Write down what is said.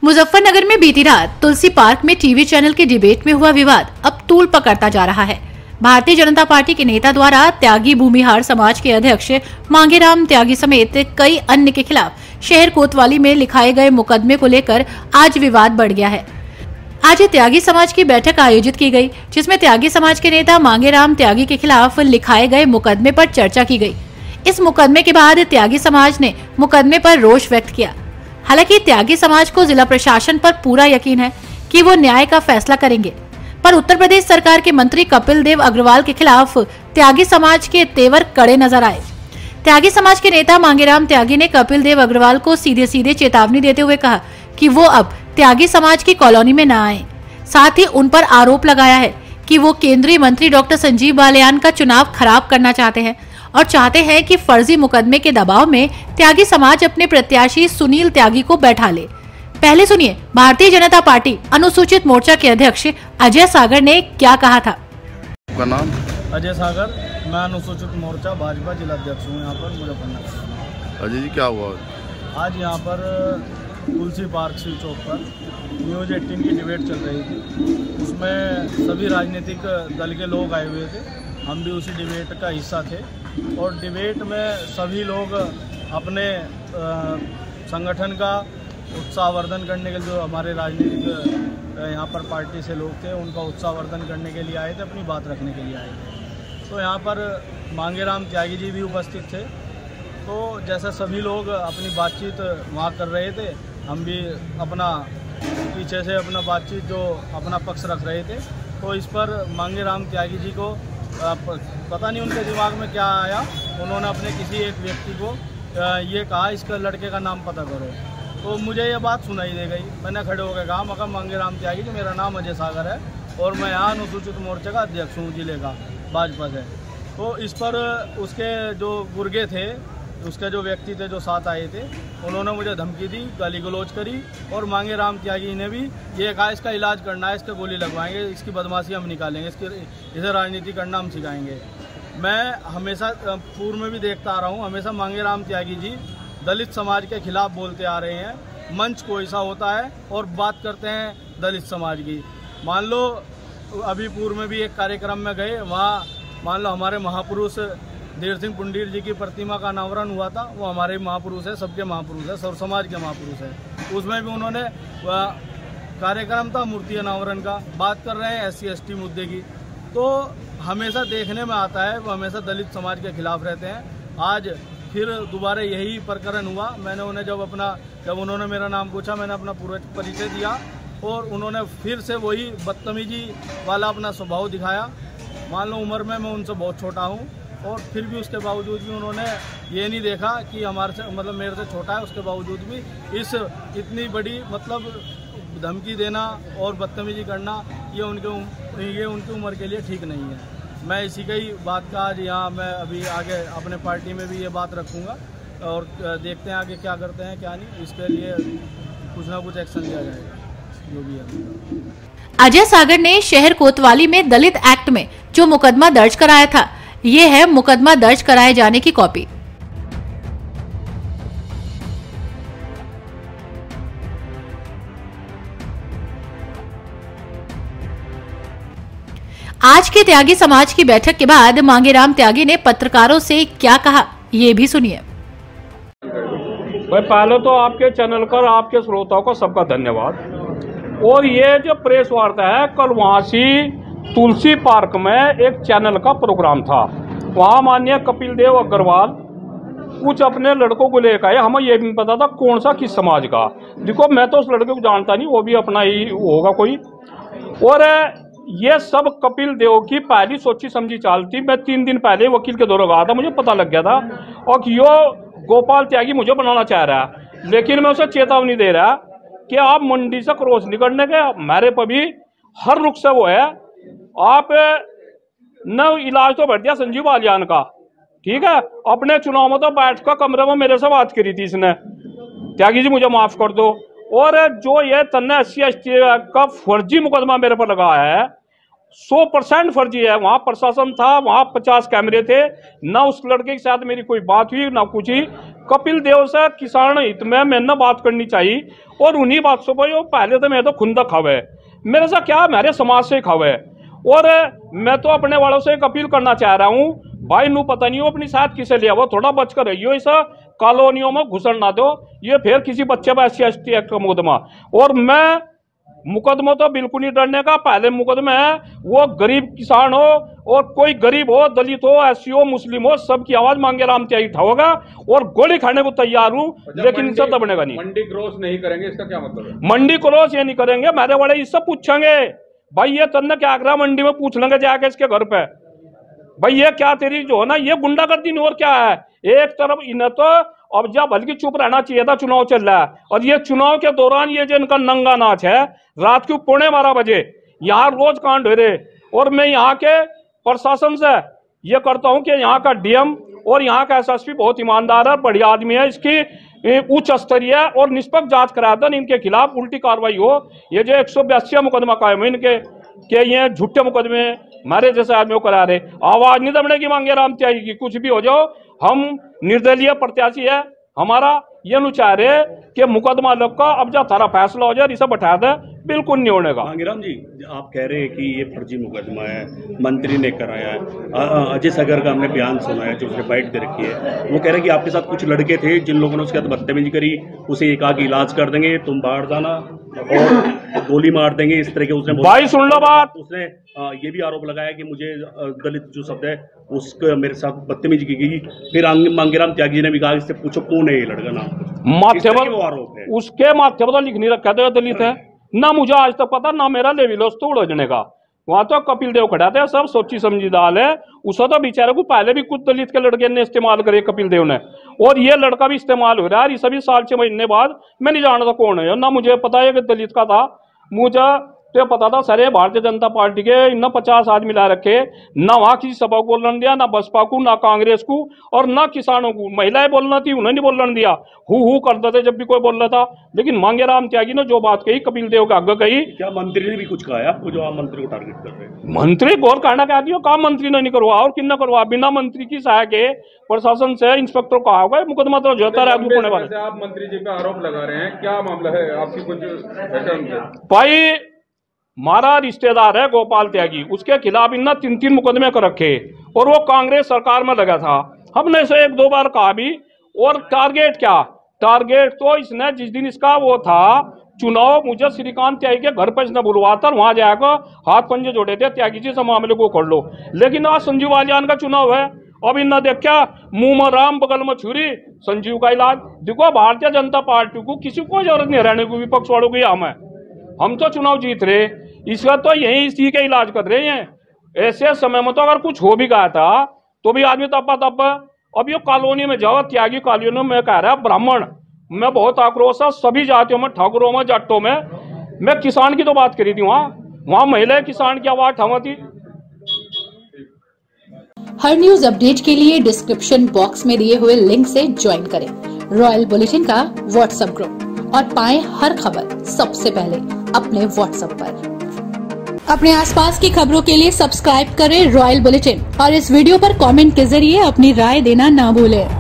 मुजफ्फरनगर में बीती रात तुलसी पार्क में टीवी चैनल के डिबेट में हुआ विवाद अब तूल पकड़ता जा रहा है। भारतीय जनता पार्टी के नेता द्वारा त्यागी भूमिहार समाज के अध्यक्ष मांगेराम त्यागी समेत कई अन्य के खिलाफ शहर कोतवाली में लिखाए गए मुकदमे को लेकर आज विवाद बढ़ गया है। आज त्यागी समाज की बैठक आयोजित की गई, जिसमें त्यागी समाज के नेता मांगेराम त्यागी के खिलाफ लिखाए गए मुकदमे पर चर्चा की गई। इस मुकदमे के बाद त्यागी समाज ने मुकदमे पर रोष व्यक्त किया। हालांकि त्यागी समाज को जिला प्रशासन पर पूरा यकीन है कि वो न्याय का फैसला करेंगे, पर उत्तर प्रदेश सरकार के मंत्री कपिल देव अग्रवाल के खिलाफ त्यागी समाज के तेवर कड़े नजर आए। त्यागी समाज के नेता मांगेराम त्यागी ने कपिल देव अग्रवाल को सीधे सीधे चेतावनी देते हुए कहा कि वो अब त्यागी समाज की कॉलोनी में न आए। साथ ही उन पर आरोप लगाया है कि वो केंद्रीय मंत्री डॉक्टर संजीव बालियान का चुनाव खराब करना चाहते हैं और चाहते हैं कि फर्जी मुकदमे के दबाव में त्यागी समाज अपने प्रत्याशी सुनील त्यागी को बैठा ले। पहले सुनिए भारतीय जनता पार्टी अनुसूचित मोर्चा के अध्यक्ष अजय सागर ने क्या कहा था। आपका नाम? अजय सागर, मैं अनुसूचित मोर्चा भाजपा जिला अध्यक्ष हूँ यहाँ पर मुजफ्फरनगर। अजय जी, क्या हुआ आज यहाँ पर तुलसी पार्क शिव चौक पर न्यूज़ 18 की डिबेट चल रही थी। उसमें सभी राजनीतिक दल के लोग आए हुए थे, हम भी उसी डिबेट का हिस्सा थे और डिबेट में सभी लोग अपने संगठन का उत्साहवर्धन करने के लिए, जो हमारे राजनीतिक यहाँ पर पार्टी से लोग थे उनका उत्साहवर्धन करने के लिए आए थे, अपनी बात रखने के लिए आए थे। तो यहाँ पर मांगेराम त्यागी जी भी उपस्थित थे। तो जैसा सभी लोग अपनी बातचीत वहाँ कर रहे थे, हम भी अपना पीछे से अपना बातचीत जो अपना पक्ष रख रहे थे। तो इस पर मांगेराम त्यागी जी को पता नहीं उनके दिमाग में क्या आया, उन्होंने अपने किसी एक व्यक्ति को ये कहा इसका लड़के का नाम पता करो। तो मुझे ये बात सुनाई दे गई, मैंने खड़े होकर कहा, मगर मांगेराम त्यागी जी, मेरा नाम अजय सागर है और मैं यहाँ अनुसूचित मोर्चे का अध्यक्ष हूँ जिले का भाजपा से। तो इस पर उसके जो गुर्गे थे, उसके जो व्यक्ति थे जो साथ आए थे, उन्होंने मुझे धमकी दी, गाली गलौज करी और मांगेराम त्यागी ने भी ये कहा इसका इलाज करना है, इसके गोली लगवाएंगे, इसकी बदमाशी हम निकालेंगे, इसे राजनीति करना हम सिखाएंगे। मैं हमेशा पूर्व में भी देखता आ रहा हूँ, हमेशा मांगेराम त्यागी जी दलित समाज के खिलाफ बोलते आ रहे हैं। मंच कोई सा होता है और बात करते हैं दलित समाज की। मान लो अभी पूर्व में भी एक कार्यक्रम में गए, वहाँ मान लो हमारे महापुरुष देर सिंह पुंडीर जी की प्रतिमा का अनावरण हुआ था। वो हमारे महापुरुष है, सबके महापुरुष है, सर्व समाज के महापुरुष है। उसमें भी उन्होंने कार्यक्रम था मूर्ति अनावरण का, बात कर रहे हैं SC ST मुद्दे की। तो हमेशा देखने में आता है वो हमेशा दलित समाज के खिलाफ रहते हैं। आज फिर दोबारा यही प्रकरण हुआ। मैंने उन्हें जब उन्होंने मेरा नाम पूछा, मैंने अपना पूरा परिचय दिया और उन्होंने फिर से वही बदतमीजी वाला अपना स्वभाव दिखाया। मान लो उम्र में मैं उनसे बहुत छोटा हूँ और फिर भी उसके बावजूद भी उन्होंने ये नहीं देखा कि हमारे से मतलब मेरे से छोटा है, उसके बावजूद भी इस इतनी बड़ी मतलब धमकी देना और बदतमीजी करना ये उनकी उम्र के लिए ठीक नहीं है। मैं इसी का ही बात का आज यहाँ मैं अभी आगे अपने पार्टी में भी ये बात रखूँगा और देखते हैं आगे क्या करते हैं क्या नहीं, इसके लिए कुछ ना कुछ एक्शन लिया जाएगा जो भी है। अजय सागर ने शहर कोतवाली में दलित एक्ट में जो मुकदमा दर्ज कराया था, ये है मुकदमा दर्ज कराए जाने की कॉपी। आज के त्यागी समाज की बैठक के बाद मांगेराम त्यागी ने पत्रकारों से क्या कहा, ये भी सुनिए। भाई पहले तो आपके चैनल पर आपके श्रोताओं को सबका धन्यवाद। और ये जो प्रेस वार्ता है, कल वहाँ से तुलसी पार्क में एक चैनल का प्रोग्राम था, वहाँ माननीय कपिल देव अग्रवाल कुछ अपने लड़कों को लेकर आए। हमें ये भी नहीं पता था कौन सा किस समाज का। देखो मैं तो उस लड़के को जानता नहीं, वो भी अपना ही होगा कोई। और ये सब कपिल देव की पहली सोची समझी चाल थी। मैं 3 दिन पहले वकील के दौरे गया था, मुझे पता लग गया था और कि यो गोपाल त्यागी मुझे बनाना चाह रहा है। लेकिन मैं उसे चेतावनी दे रहा कि आप मंडी से क्रॉस नहीं करने के, मेरे पर भी हर रुख से वो है। आप न इलाज तो बढ़ दिया संजीव बालियान का, ठीक है, अपने चुनाव में तो बैठ कर कमरे में मेरे से बात करी थी इसने, त्यागी जी मुझे माफ कर दो। और जो ये तन्ने SC ST का फर्जी मुकदमा मेरे पर लगाया है, 100% फर्जी है। वहां प्रशासन था, वहां 50 कैमरे थे, ना उस लड़के के साथ मेरी कोई बात हुई ना कुछ ही। कपिल देव से किसान हित में मैंने बात करनी चाहिए और उन्हीं बात से भाई पहले तो मैं तो खुंदा खावे, मेरे से क्या मेरे समाज से खावे। और मैं तो अपने वालों से एक अपील करना चाह रहा हूँ, भाई नू पता नहीं हो अपनी साथ किसे लिया, वो थोड़ा बच कर रहियो, इस कॉलोनियों में घुसन ना दो, ये फिर किसी बच्चे पर SC/ST एक्ट का मुकदमा। और मैं मुकदमा तो बिल्कुल नहीं डरने का, पहले मुकदमे है वो गरीब किसान हो और कोई गरीब हो, दलित हो, SC हो, मुस्लिम हो, सबकी आवाज मांगेराम त्यागी उठाओगा और गोली खाने को तैयार हूँ, लेकिन इनसे दबनेगा नहीं। मंडी क्रॉस नहीं करेंगे, इसका क्या मतलब है? मंडी क्रॉस ये नहीं करेंगे, मेरे वाले इससे पूछेंगे भाई ये तन्ने क्या आगरा मंडी में पूछ लेंगे जाके इसके घर पे, भाई ये क्या तेरी जो है ना ये गुंडागर्दी नहीं और क्या है। एक तरफ इन्हें तो अब जब बल्कि चुप रहना चाहिए था, चुनाव चल रहा है और ये चुनाव के दौरान ये जो इनका नंगा नाच है, रात को 11:15 बजे यहाँ रोज कांड हो रहे। और मैं यहाँ के प्रशासन से ये करता हूँ कि यहाँ का DM और यहाँ का SSP बहुत ईमानदार है, बढ़िया आदमी है, इसकी उच्च स्तरीय और निष्पक्ष जांच करा दें, इनके खिलाफ उल्टी कार्रवाई हो। ये जो 182 मुकदमा कायम है इनके कि ये झूठे मुकदमे हमारे जैसे आदमियों करा रहे, आवाज नहीं दबने की मांगेराम त्यागी की, कुछ भी हो जाओ हम निर्दलीय प्रत्याशी है, हमारा ये नु चाह रहे कि मुकदमा लग का अब जब थारा फैसला हो जाए इसे बैठा दे, बिल्कुल नहीं होने का। मांगेराम जी, आप कह रहे हैं कि ये फर्जी मुकदमा है, मंत्री ने कराया है। अजय सागर का हमने बयान सुना है जो उसने बाइट दे रखी है, वो कह रहे हैं कि आपके साथ कुछ लड़के थे जिन लोगों ने उसके साथ बदतमीजी करी, उसे एक आगे इलाज कर देंगे, तुम बाहर जाना और गोली मार देंगे, इस तरह के उसने भाई सुन लो बात। उसने ये भी आरोप लगाया कि मुझे दलित जो शब्द है उसका मेरे साथ बदतमीजी की गई। फिर मांगेराम त्यागी ने भी कहा इससे पूछो कौन है ये लड़का, नाम माथे पर वो आरोप है, उसके माथे पर लिख नहीं रखा था दलित है ना, मुझे आज तक पता ना मेरा लेविलोस तो उड़ने का। वहां तो कपिल देव खड़ा था, सब सोची समझी दाल है, उसे तो बेचारे को पहले भी कुछ दलित के लड़के ने इस्तेमाल करे कपिल देव ने, और ये लड़का भी इस्तेमाल हो रहा है। सभी साल 6 महीने बाद मैं नहीं जानता कौन है, ना मुझे पता है कि दलित का था, मुझे तो पता था सर भारतीय जनता पार्टी के इन 50 आदमी ला रखे, ना वहां किसी सभा को बोलने दिया, ना बसपा को, ना कांग्रेस को और ना किसानों को। महिलाएं बोलना थी उन्हें नहीं बोलने दिया, हु करते थे जब भी कोई बोल रहा था। लेकिन मांगेराम त्यागी ने जो बात कही कपिल देव के आगे कही। क्या मंत्री ने भी कुछ कहा है आपको जो आप मंत्री को टारगेट कर रहे हैं? मंत्री गौर कहना क्या दियो, काम मंत्री ने नहीं करवा और किन्ना करवा, बिना मंत्री की सहायक के प्रशासन से इंस्पेक्टर कहा होगा मुकदमा तो जो है होने वाला। आप मंत्री जी पे आरोप लगा रहे हैं, क्या मामला है आपकी कुछ भाई? हमारा रिश्तेदार है गोपाल त्यागी, उसके खिलाफ इन 3 मुकदमे कर रखे और वो कांग्रेस सरकार में लगा था। हमने इसे 1-2 बार कहा भी, और टारगेट क्या, टारगेट तो इसने जिस दिन इसका वो था चुनाव, मुझे श्रीकांत त्यागी के घर पर इसने बुलवाता, वहां जाकर हाथ पंजे जोड़े थे, त्यागी जी से मामले को कर लो। लेकिन आज संजीव बालियान का चुनाव है, अब इन देखा मुंह में राम बगल में छुरी, संजीव का इलाज देखो। भारतीय जनता पार्टी को किसी को जरूरत नहीं रहने को, विपक्ष वालों की हम तो चुनाव जीत रहे, इसका तो यही इसी का इलाज कर रहे हैं। ऐसे समय में तो अगर कुछ हो भी गया था तो भी आदमी तब अब ये कॉलोनी में जाओ, त्यागी कॉलोनी में कह रहा है ब्राह्मण, मैं बहुत आक्रोश है सभी जातियों में, ठाकुरों में, जाटों में। मैं किसान की तो बात करी थी, वहां महिला किसान की आवाज उठावा थी। हर न्यूज अपडेट के लिए डिस्क्रिप्शन बॉक्स में दिए हुए लिंक से ज्वाइन करें रॉयल बुलेटिन का व्हाट्सएप ग्रुप और पाएं हर खबर सबसे पहले अपने व्हाट्सएप पर। अपने आसपास की खबरों के लिए सब्सक्राइब करें रॉयल बुलेटिन और इस वीडियो पर कमेंट के जरिए अपनी राय देना ना भूलें।